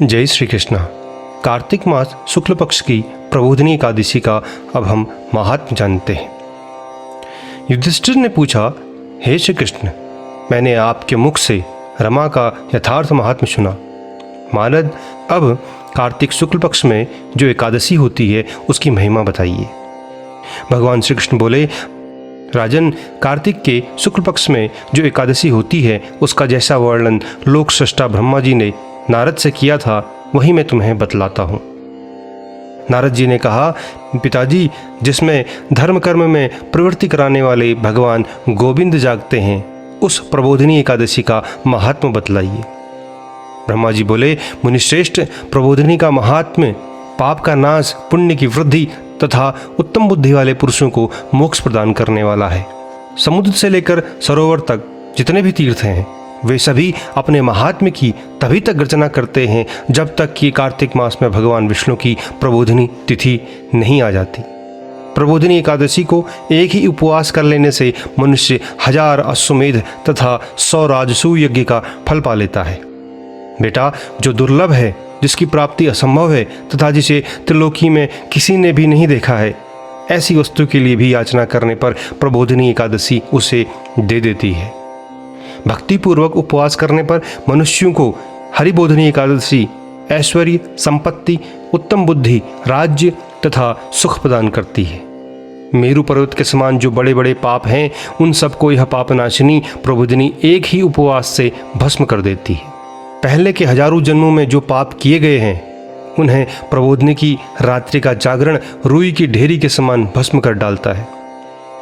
जय श्री कृष्ण। कार्तिक मास शुक्ल पक्ष की प्रबोधिनी एकादशी का अब हम महात्म जानते हैं। युधिष्ठिर ने पूछा, हे श्री कृष्ण, मैंने आपके मुख से रमा का यथार्थ महात्म सुना। महाराज, अब कार्तिक शुक्ल पक्ष में जो एकादशी होती है उसकी महिमा बताइए। भगवान श्री कृष्ण बोले, राजन, कार्तिक के शुक्ल पक्ष में जो एकादशी होती है उसका जैसा वर्णन लोक सृष्टा ब्रह्मा जी ने नारद से किया था वही मैं तुम्हें बतलाता हूँ। नारद जी ने कहा, पिताजी, जिसमें धर्म कर्म में प्रवृत्ति कराने वाले भगवान गोविंद जागते हैं उस प्रबोधिनी एकादशी का महात्म बतलाइए। ब्रह्मा जी बोले, मुनिश्रेष्ठ, प्रबोधिनी का महात्म्य पाप का नाश, पुण्य की वृद्धि तथा उत्तम बुद्धि वाले पुरुषों को मोक्ष प्रदान करने वाला है। समुद्र से लेकर सरोवर तक जितने भी तीर्थ हैं वे सभी अपने महात्म्य की तभी तक गर्जना करते हैं जब तक कि कार्तिक मास में भगवान विष्णु की प्रबोधिनी तिथि नहीं आ जाती। प्रबोधिनी एकादशी को एक ही उपवास कर लेने से मनुष्य 1000 अश्वमेध तथा 100 राजसूय यज्ञ का फल पा लेता है। बेटा, जो दुर्लभ है, जिसकी प्राप्ति असंभव है तथा जिसे त्रिलोकी में किसी ने भी नहीं देखा है, ऐसी वस्तु के लिए भी याचना करने पर प्रबोधिनी एकादशी उसे दे देती है। भक्तिपूर्वक उपवास करने पर मनुष्यों को हरिबोधिनी एकादशी ऐश्वर्य, संपत्ति, उत्तम बुद्धि, राज्य तथा सुख प्रदान करती है। मेरु पर्वत के समान जो बड़े बड़े पाप हैं उन सबको यह पापनाशिनी प्रबोधिनी एक ही उपवास से भस्म कर देती है। पहले के हजारों जन्मों में जो पाप किए गए हैं उन्हें प्रबोधिनी की रात्रि का जागरण रुई की ढेरी के समान भस्म कर डालता है।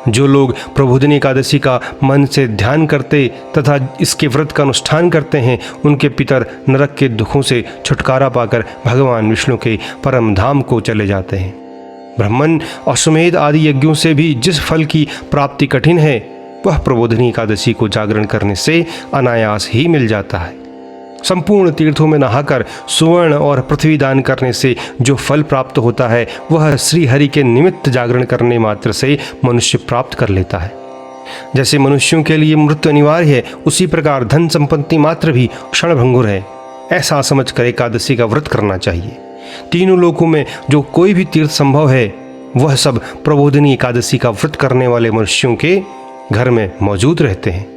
जो लोग प्रबोधिनी एकादशी का मन से ध्यान करते तथा इसके व्रत का अनुष्ठान करते हैं उनके पितर नरक के दुखों से छुटकारा पाकर भगवान विष्णु के परम धाम को चले जाते हैं। ब्राह्मण, अश्वमेध आदि यज्ञों से भी जिस फल की प्राप्ति कठिन है वह प्रबोधिनी एकादशी को जागरण करने से अनायास ही मिल जाता है। संपूर्ण तीर्थों में नहाकर सुवर्ण और पृथ्वी दान करने से जो फल प्राप्त होता है वह श्री हरि के निमित्त जागरण करने मात्र से मनुष्य प्राप्त कर लेता है। जैसे मनुष्यों के लिए मृत्यु अनिवार्य है उसी प्रकार धन संपत्ति मात्र भी क्षणभंगुर है। ऐसा समझकर एकादशी का व्रत करना चाहिए। तीनों लोकों में जो कोई भी तीर्थ संभव है वह सब प्रबोधिनी एकादशी का व्रत करने वाले मनुष्यों के घर में मौजूद रहते हैं।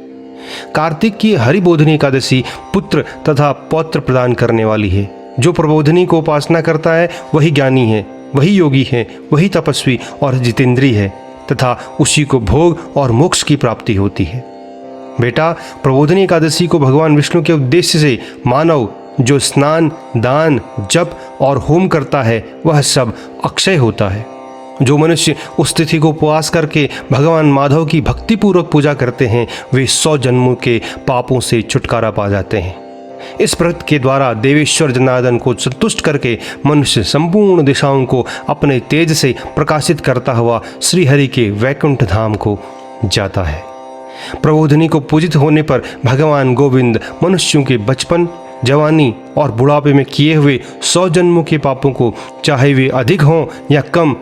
कार्तिक की हरिबोधिनी एकादशी पुत्र तथा पौत्र प्रदान करने वाली है। जो प्रबोधिनी को उपासना करता है वही ज्ञानी है, वही योगी है, वही तपस्वी और जितेंद्री है तथा उसी को भोग और मोक्ष की प्राप्ति होती है। बेटा, प्रबोधिनी एकादशी को भगवान विष्णु के उद्देश्य से मानव जो स्नान, दान, जप और होम करता है वह सब अक्षय होता है। जो मनुष्य उस तिथि को उपवास करके भगवान माधव की भक्तिपूर्वक पूजा करते हैं वे 100 जन्मों के पापों से छुटकारा पा जाते हैं। इस व्रत के द्वारा देवेश्वर जनार्दन को संतुष्ट करके मनुष्य संपूर्ण दिशाओं को अपने तेज से प्रकाशित करता हुआ श्रीहरि के वैकुंठ धाम को जाता है। प्रबोधिनी को पूजित होने पर भगवान गोविंद मनुष्यों के बचपन, जवानी और बुढ़ापे में किए हुए 100 जन्मों के पापों को चाहे वे अधिक हों या कम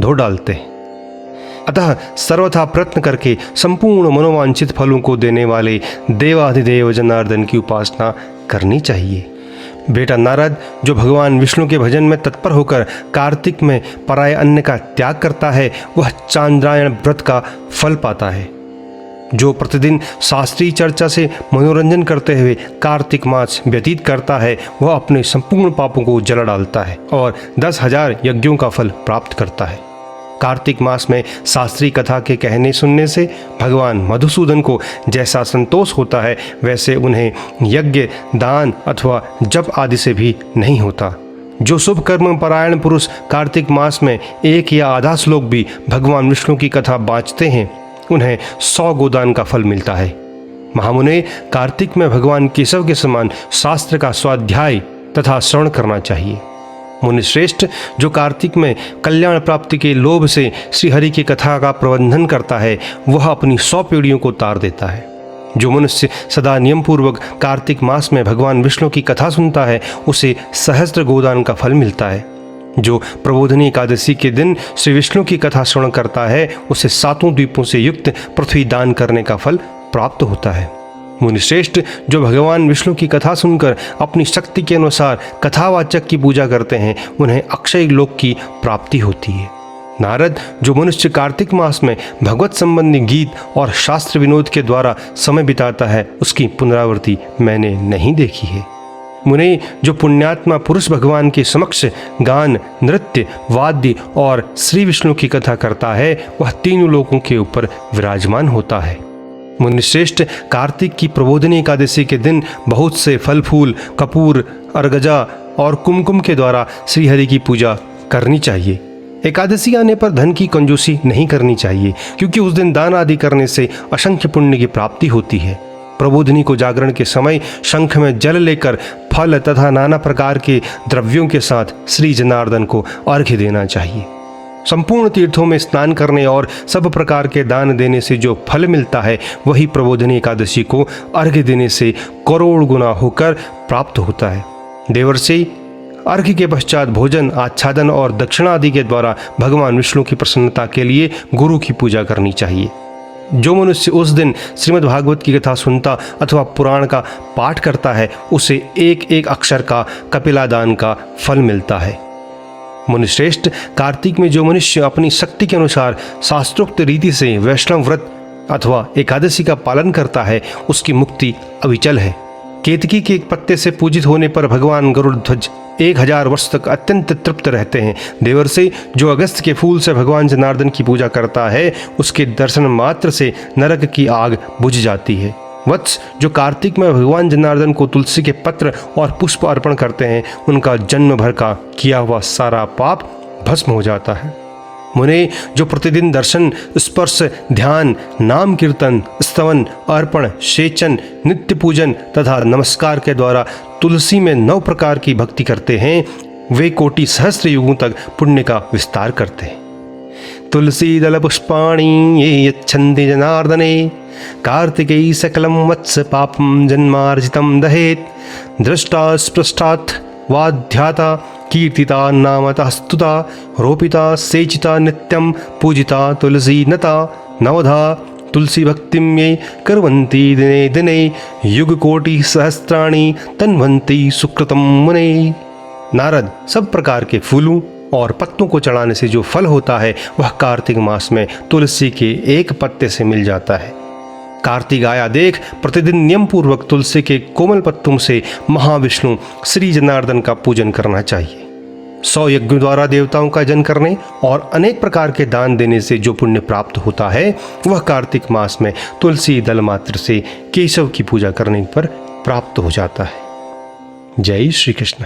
धो डालते हैं। अतः सर्वथा प्रयत्न करके संपूर्ण मनोवांछित फलों को देने वाले देवाधिदेव जनार्दन की उपासना करनी चाहिए। बेटा नारद, जो भगवान विष्णु के भजन में तत्पर होकर कार्तिक में पराय अन्न का त्याग करता है वह चांद्रायण व्रत का फल पाता है। जो प्रतिदिन शास्त्रीय चर्चा से मनोरंजन करते हुए कार्तिक मास व्यतीत करता है वह अपने संपूर्ण पापों को जला डालता है और 10,000 यज्ञों का फल प्राप्त करता है। कार्तिक मास में शास्त्रीय कथा के कहने सुनने से भगवान मधुसूदन को जैसा संतोष होता है वैसे उन्हें यज्ञ, दान अथवा जप आदि से भी नहीं होता। जो शुभ कर्म परायण पुरुष कार्तिक मास में एक या आधा श्लोक भी भगवान विष्णु की कथा बाँचते हैं उन्हें 100 गोदान का फल मिलता है। महामुने, कार्तिक में भगवान केशव के समान शास्त्र का स्वाध्याय तथा श्रवण करना चाहिए। मुनिश्रेष्ठ, जो कार्तिक में कल्याण प्राप्ति के लोभ से श्रीहरि की कथा का प्रबंधन करता है वह अपनी 100 पीढ़ियों को तार देता है। जो मनुष्य सदा नियम पूर्वक कार्तिक मास में भगवान विष्णु की कथा सुनता है उसे सहस्त्र गोदान का फल मिलता है। जो प्रबोधिनी एकादशी के दिन श्री विष्णु की कथा श्रवण करता है उसे 7 द्वीपों से युक्त पृथ्वी दान करने का फल प्राप्त होता है। मुनिश्रेष्ठ जो भगवान विष्णु की कथा सुनकर अपनी शक्ति के अनुसार कथावाचक की पूजा करते हैं उन्हें अक्षय लोक की प्राप्ति होती है। नारद जो मनुष्य कार्तिक मास में भगवत संबंधी गीत और शास्त्र विनोद के द्वारा समय बिताता है उसकी पुनरावृत्ति मैंने नहीं देखी है। मुने जो पुण्यात्मा पुरुष भगवान के समक्ष गान, नृत्य, वाद्य और श्री विष्णु की कथा करता है वह तीनों लोकों के ऊपर विराजमान होता है। मुनिश्रेष्ठ कार्तिक की प्रबोधिनी एकादशी के दिन बहुत से फल फूल, कपूर, अर्गजा और कुमकुम के द्वारा श्रीहरि की पूजा करनी चाहिए। एकादशी आने पर धन की कंजूसी नहीं करनी चाहिए क्योंकि उस दिन दान आदि करने से असंख्य पुण्य की प्राप्ति होती है। प्रबोधिनी को जागरण के समय शंख में जल लेकर फल तथा नाना प्रकार के द्रव्यों के साथ श्री जनार्दन को अर्घ्य देना चाहिए। संपूर्ण तीर्थों में स्नान करने और सब प्रकार के दान देने से जो फल मिलता है वही प्रबोधिनी एकादशी को अर्घ्य देने से करोड़ गुना होकर प्राप्त होता है। देवर्षि अर्घ्य के पश्चात भोजन, आच्छादन और दक्षिणा आदि के द्वारा भगवान विष्णु की प्रसन्नता के लिए गुरु की पूजा करनी चाहिए। जो मनुष्य उस दिन श्रीमद् भागवत की कथा सुनता अथवा पुराण का पाठ करता है उसे एक एक अक्षर का कपिलादान का फल मिलता है। मुनिश्रेष्ठ कार्तिक में जो मनुष्य अपनी शक्ति के अनुसार शास्त्रोक्त रीति से वैष्णव व्रत अथवा एकादशी का पालन करता है उसकी मुक्ति अविचल है। केतकी के एक पत्ते से पूजित होने पर भगवान गरुड़ध्वज 1000 वर्ष तक अत्यंत तृप्त रहते हैं। देवर्षि जो अगस्त के फूल से भगवान जनार्दन की पूजा करता है उसके दर्शन मात्र से नरक की आग बुझ जाती है। वत्स जो कार्तिक में भगवान जनार्दन को तुलसी के पत्र और पुष्प अर्पण करते हैं उनका जन्म भर का किया हुआ सारा पाप भस्म हो जाता है। मुने जो प्रतिदिन दर्शन, स्पर्श, ध्यान, नाम कीर्तन, स्तवन, अर्पण, सेचन, नित्य पूजन तथा नमस्कार के द्वारा तुलसी में 9 प्रकार की भक्ति करते हैं वे कोटि सहस्त्र युगों तक पुण्य का विस्तार करते हैं। तुलसी दल पुष्पाणि ये यच्छन्ति जनार्दने कार्तिकै सकलं वत्स पापं जन्मार्जितं दहेत् दृष्टा स्पृष्टात् वाध्याता कीर्तिता नामतः स्तुता रोपिता सेचिता नित्यं पूजिता तुलसी नता नवधा तुलसी भक्तिं ये कुर्वन्ति दिने दिने युग कोटि सहस्राणि तन्वन्ति सुकृतं मुने। नारद सब प्रकार के फूलों और पत्तों को चढ़ाने से जो फल होता है वह कार्तिक मास में तुलसी के एक पत्ते से मिल जाता है। कार्तिक आया देख प्रतिदिन नियम पूर्वक तुलसी के कोमल पत्तों से महाविष्णु श्री जनार्दन का पूजन करना चाहिए। 100 यज्ञों द्वारा देवताओं का जन करने और अनेक प्रकार के दान देने से जो पुण्य प्राप्त होता है वह कार्तिक मास में तुलसी दल मात्र से केशव की पूजा करने पर प्राप्त हो जाता है। जय श्री कृष्ण।